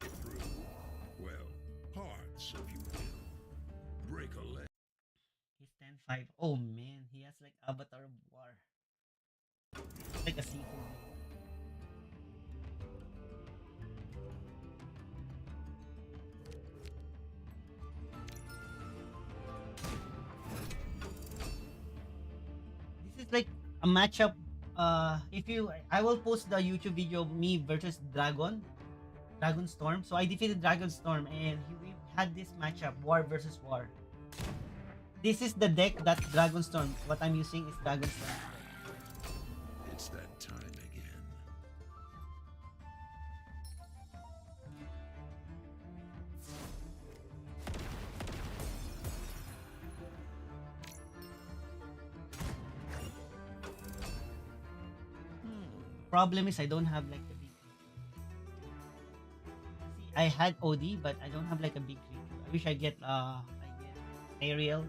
it through. Well, parts of you will. Break a leg. He's 10-5. Oh man, he has like Avatar of War. It's like a seafood. This is like a matchup. If you, I will post the YouTube video of me versus Dragon Storm. So I defeated Dragon Storm, and we had this matchup, War versus War. This is the deck that Dragon Storm. What I'm using is Dragon Storm. It's that time again. Problem is I don't have like the big. See, I had OD, but I don't have like a big creature. I wish I get Ariel.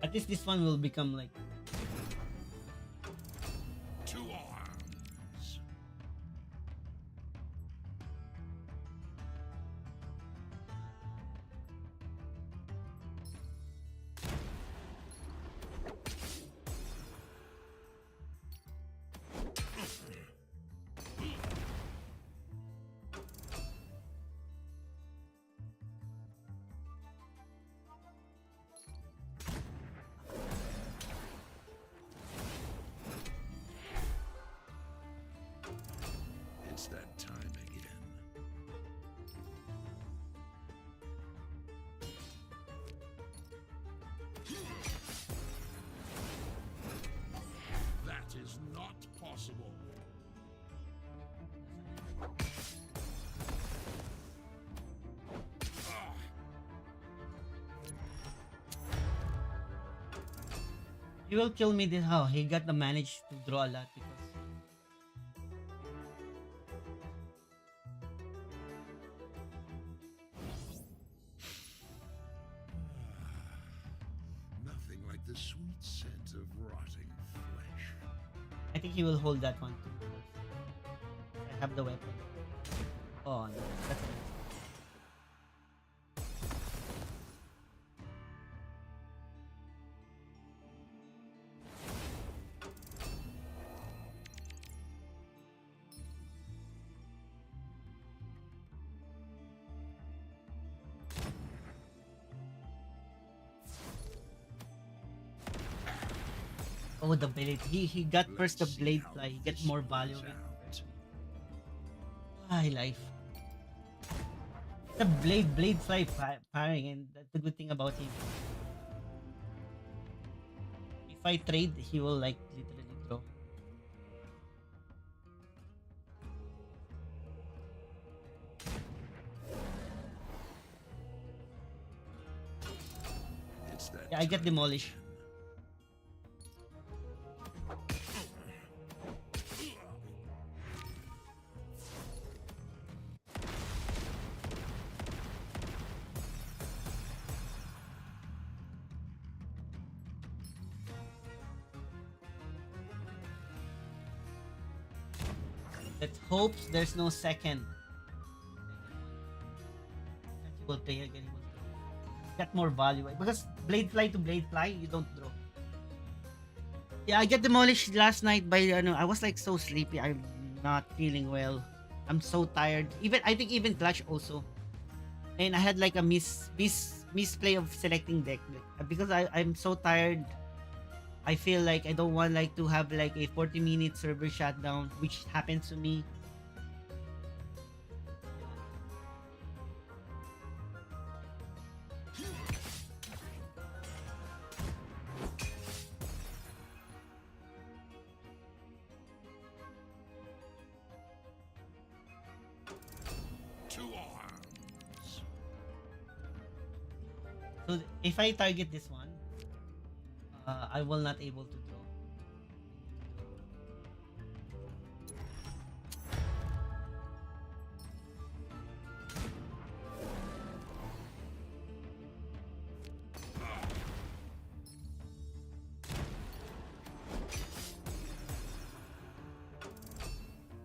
At least this one will become like. To arms. It's that time again. That is not possible. Ah, He will kill me this how he got the manage to draw a lot because nothing like the sweet scent of rotting flesh. I think he will hold that one too. I have the weapon. Oh no, that's oh the blade. He got first the Let's see blade how fly. He this gets more value of plays it. out. High life. The blade fly firing, and that's the good thing about him. If I trade, he will like literally draw. It's that Yeah, I get time demolished. again. Let's hope there's no second. That he will play again. He will get more value because blade fly to blade fly, you don't draw. Yeah, I get demolished last night by I was like so sleepy. I'm not feeling well. I'm so tired. Even I think even Clash also. And I had like a misplay of selecting deck because I'm so tired. I feel like I don't want like to have like a 40-minute server shutdown, which happens to me. 2 arms. So if I target this one, I will not able to draw.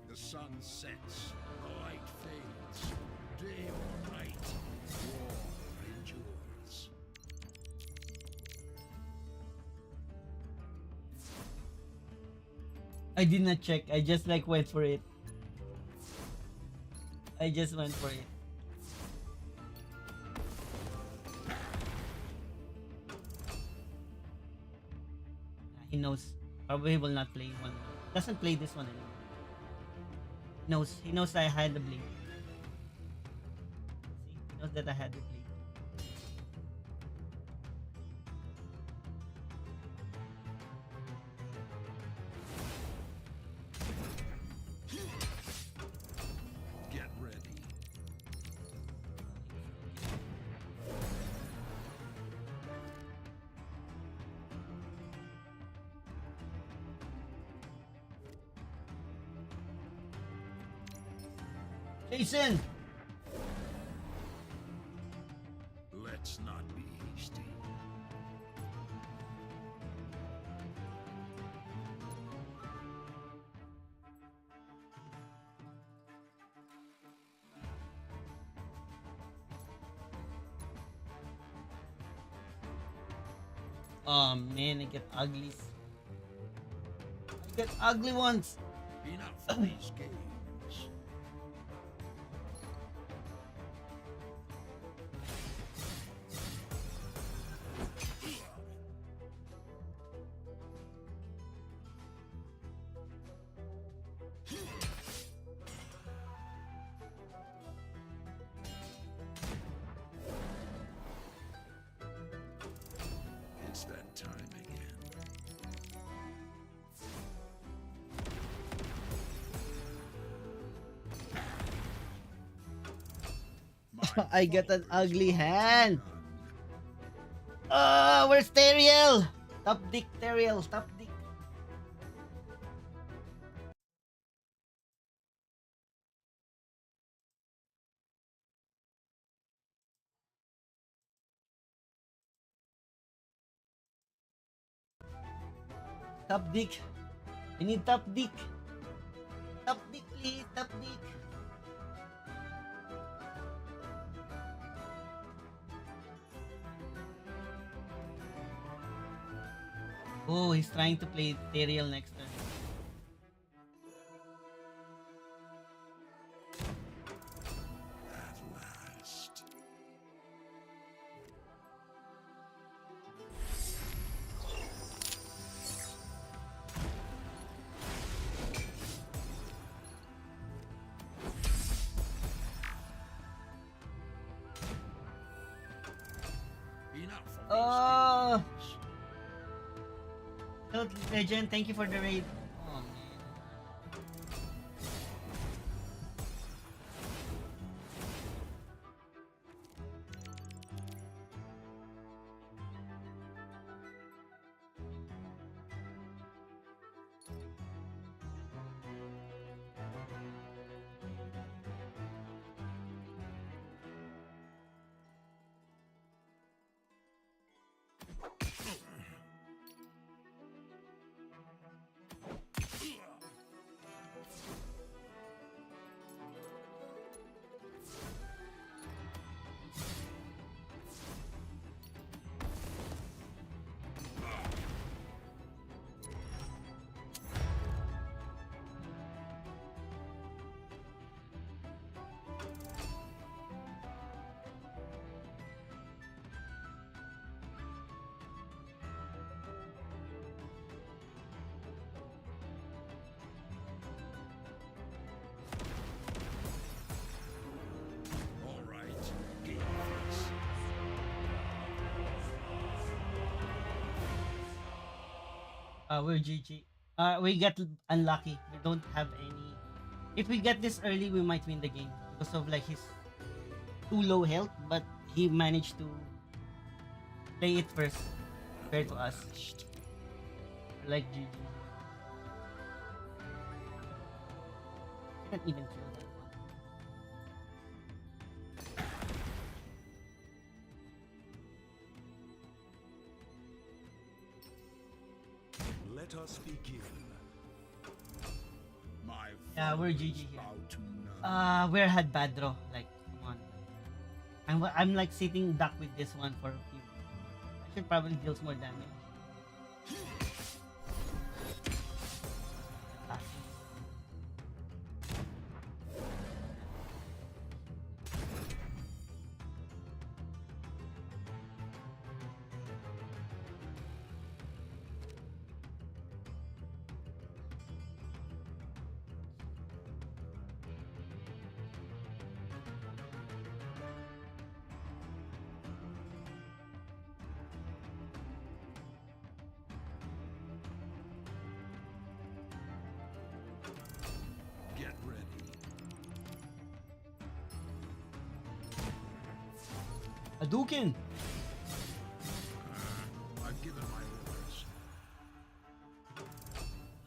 The sun sets, the light fades. Day or night, war endures. I did not check. I just like went for it. I just went for it. He knows. Probably he will not play one. Doesn't play this one anymore. He knows that I had the blade. See? He knows that I had the blade. Get ready. Jason! Let's not be hasty. Oh man, I get uglies. I get ugly ones. Enough of these games. It's that time again. My I get an followers ugly are hand. none. Where's Teriel? Top dick Teriel, top dick. Top dick. I need top dick. Top dick, please. Top dick. Oh, he's trying to play Teriel next turn. At last. Enough of these Oh. games. So, Legend, thank you for the raid. Oh, man. We're GG. We got unlucky. We don't have any. If we get this early, we might win the game because of like his too low health, but he managed to play it first compared to us. Last. We're like GG. Can't even kill that one. Let us begin. My Yeah, we're followers GG here. bow to none. We had bad draw. Like, come on. I'm like sitting duck with this one for a few. I should probably deal more damage. Ah, Get ready. Hadouken! I've given my orders.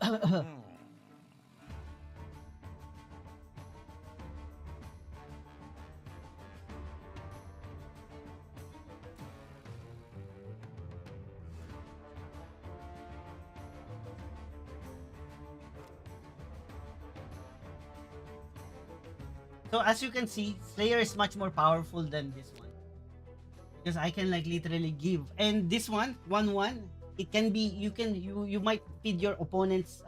Oh, So as you can see, Slayer is much more powerful than this one. Because I can like literally give. And this one, it can be you might feed your opponents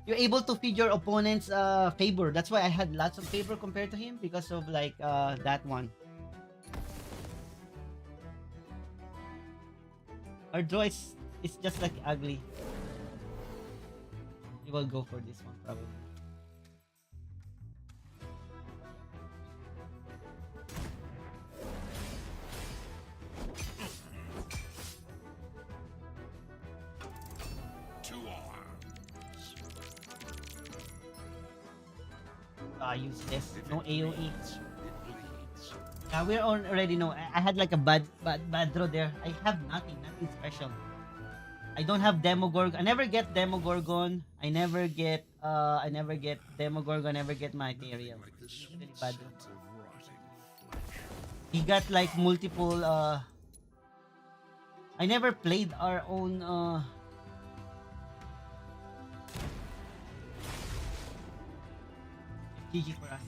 you're able to feed your opponents favor. That's why I had lots of favor compared to him because of like that one. Our draw is it's just like ugly. We will go for this one probably. to arms. Use this. If No it AoE. bleeds, it bleeds. We already know. I had like a bad draw there. I have nothing special. I don't have Demogorgon. I never get Demogorgon. I never get Demogorgon. I never get my Nothing Ethereal. like the It's sweet really bad draw. scent of rotting flesh. He got like multiple I never played our own GG for us.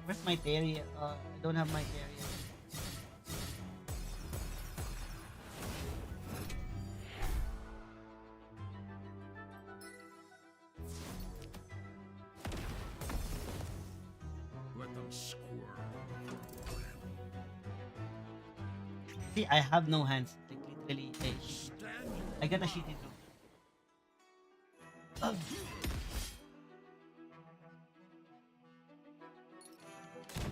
Where's my Terry? I don't have my Terry. Let them squirm for a while. See, I have no hands. Like literally, Stand I your got a shitty ground. draw. Ugh.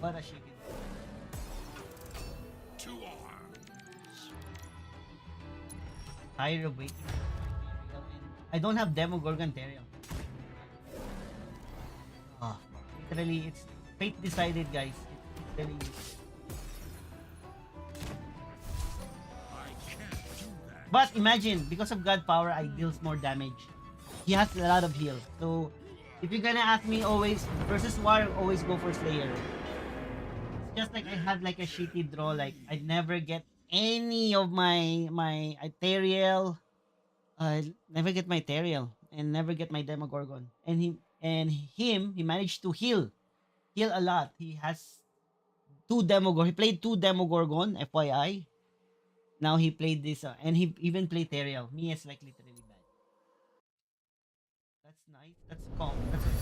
What a shitty draw. To arms. Tired of waiting for my Ethereal and I don't have Demogorgon Ethereal. Ah, literally, it's fate decided, guys. It's literally. I can't do that. But imagine, because of God power, I deals more damage. He has a lot of heal. So, if you're gonna ask me always, versus War, always go for Slayer. It's just like I have like a shitty draw. Like, I never get any of my Ethereal. Never get my Ethereal. And never get my Demogorgon. He managed to heal a lot. He has two Demogorgon. He played two Demogorgon, FYI. Now he played this, and he even played Teriel. Me is like literally bad. That's nice. That's calm. That's okay.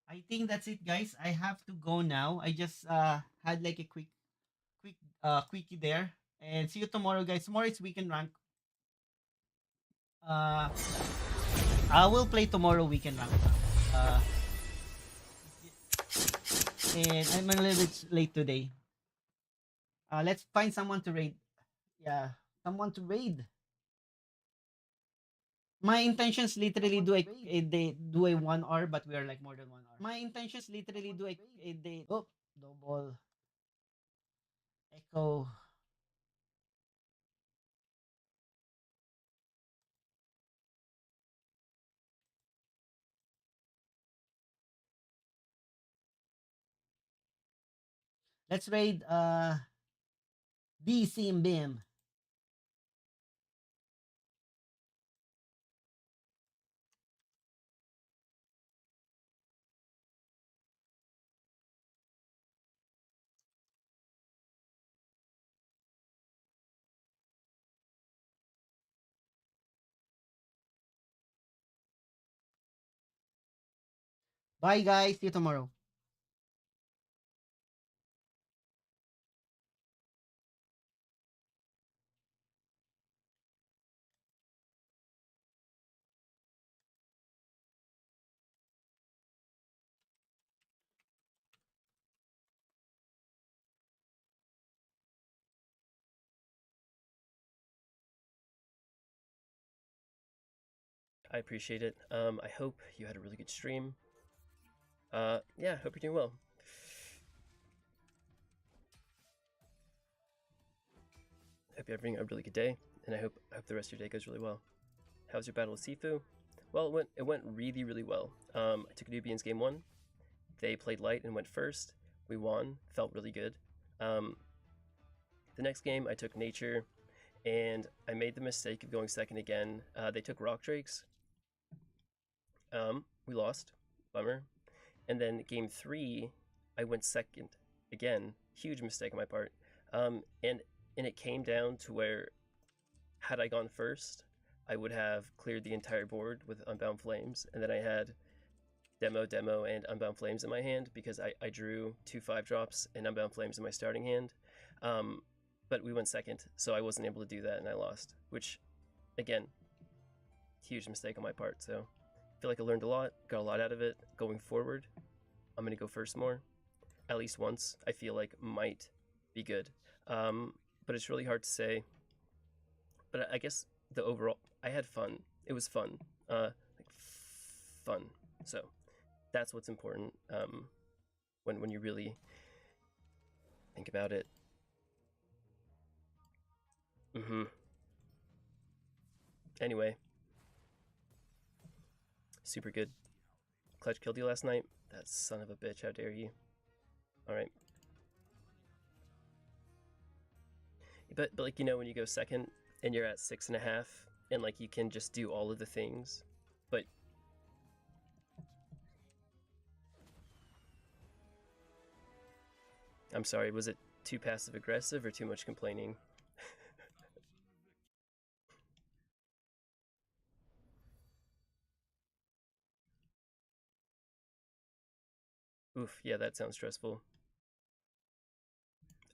I think that's it, guys. I have to go now. I just had like a quickie there, and see you tomorrow, guys. Tomorrow is weekend rank. Uh, I will play tomorrow weekend lang. And I'm a little bit late today. Let's find someone to raid. Yeah, someone to raid. My intentions literally do a 1 hour, but we are like more than 1 hour. My intentions literally do a day. Oh, double echo. Let's raid DC and BIM. Bye guys, see you tomorrow. I appreciate it. I hope you had a really good stream. Yeah, hope you're doing well. Hope you're having a really good day, and I hope the rest of your day goes really well. How's your battle with Sifu? Well, it went really, really well. I took Nubians game 1. They played light and went first. We won. Felt really good. The next game, I took Nature, and I made the mistake of going second again. They took Rock Drakes. We lost. Bummer. And then game 3, I went second again. Huge mistake on my part. And it came down to where, had I gone first, I would have cleared the entire board with Unbound Flames, and then I had Demo, and Unbound Flames in my hand because I drew 2 5-drops and Unbound Flames in my starting hand. But we went second, so I wasn't able to do that, and I lost, which, again, huge mistake on my part. So I feel like I learned a lot, got a lot out of it. Going forward, I'm going to go first more. At least once, I feel like might be good. But it's really hard to say. But I guess the overall, I had fun. It was fun. Fun. So that's what's important when you really think about it. Anyway, super good. Clutch killed you last night? That son of a bitch, how dare you. Alright. But like, you know, when you go second and you're at 6.5 and like you can just do all of the things, but I'm sorry, was it too passive aggressive or too much complaining? Oof, yeah, that sounds stressful.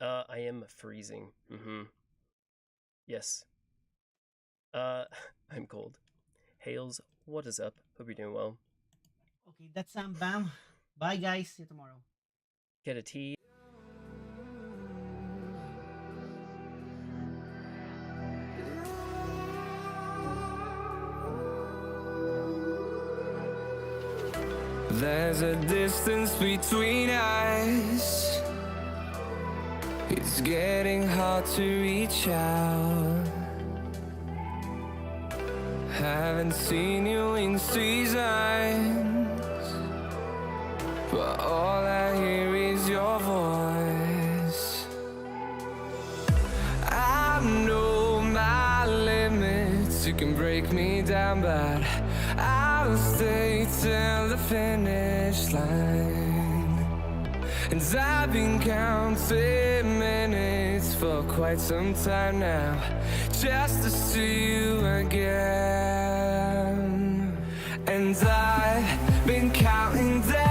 I am freezing. Yes. I'm cold. Hales, what is up? Hope you're doing well. Okay, that's Bam. Bye guys, see you tomorrow. Get a tea. There's a distance between us. It's getting hard to reach out. Haven't seen you in seasons, but all I hear is your voice. I know my limits. You can break me down, but I'll stay till the finish line. And I've been counting minutes for quite some time now, just to see you again. And I've been counting days